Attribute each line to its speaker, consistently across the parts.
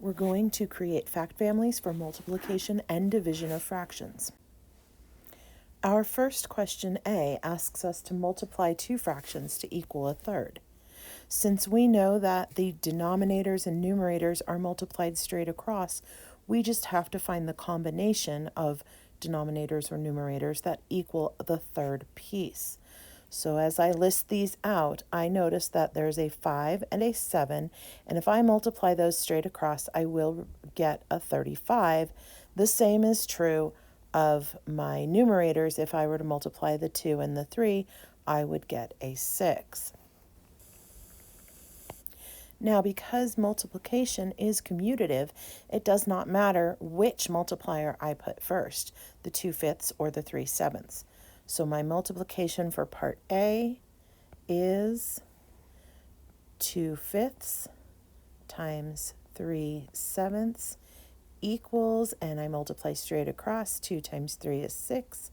Speaker 1: We're going to create fact families for multiplication and division of fractions. Our first question A asks us to multiply two fractions to equal a third. Since we know that the denominators and numerators are multiplied straight across, we just have to find the combination of denominators or numerators that equal the third piece. So as I list these out, I notice that there's a 5 and a 7, and if I multiply those straight across, I will get a 35. The same is true of my numerators. If I were to multiply the 2 and the 3, I would get a 6. Now, because multiplication is commutative, it does not matter which multiplier I put first, the 2/5 or the 3/7. So my multiplication for part A is 2/5 times 3/7 equals, and I multiply straight across, 2 times 3 is 6,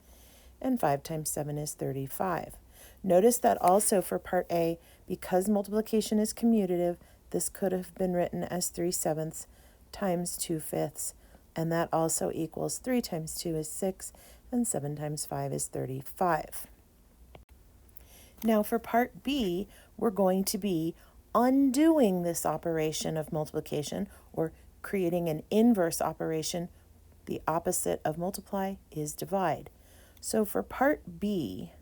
Speaker 1: and 5 times 7 is 35. Notice that also for part A, because multiplication is commutative, this could have been written as 3/7 times 2/5, and that also equals 3 times 2 is 6, and 7 times 5 is 35. Now for part B, we're going to be undoing this operation of multiplication, or creating an inverse operation. The opposite of multiply is divide. So for part B,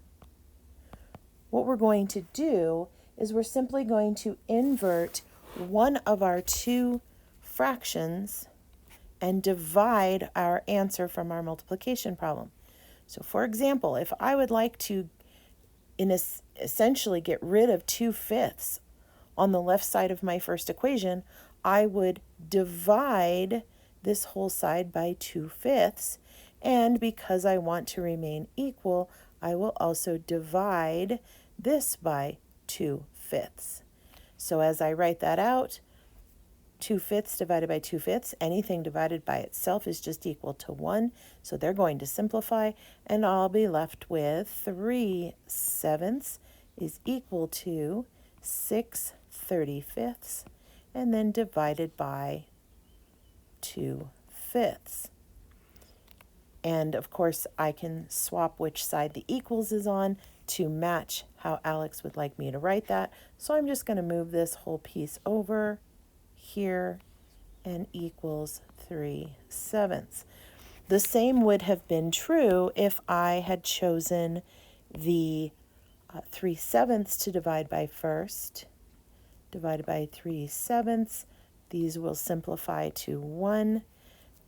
Speaker 1: what we're going to do is we're simply going to invert one of our two fractions and divide our answer from our multiplication problem. So for example, if I would like to essentially get rid of 2/5 on the left side of my first equation, I would divide this whole side by 2/5, and because I want to remain equal, I will also divide this by 2/5. So as I write that out, 2/5 divided by 2/5, anything divided by itself is just equal to 1. So they're going to simplify, and I'll be left with 3/7 is equal to 6/35, and then divided by 2/5. And of course, I can swap which side the equals is on to match how Alex would like me to write that. So I'm just going to move this whole piece over here and equals 3/7. The same would have been true if I had chosen the 3/7 to divide by first, divided by 3/7. These will simplify to 1.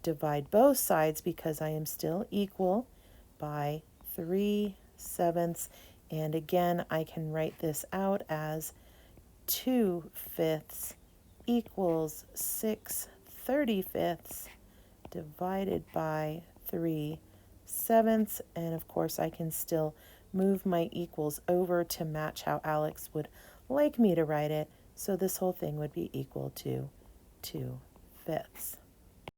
Speaker 1: Divide both sides because I am still equal by 3/7. And again, I can write this out as 2/5 equals 6/35 divided by 3/7. And of course, I can still move my equals over to match how Alex would like me to write it. So this whole thing would be equal to 2/5.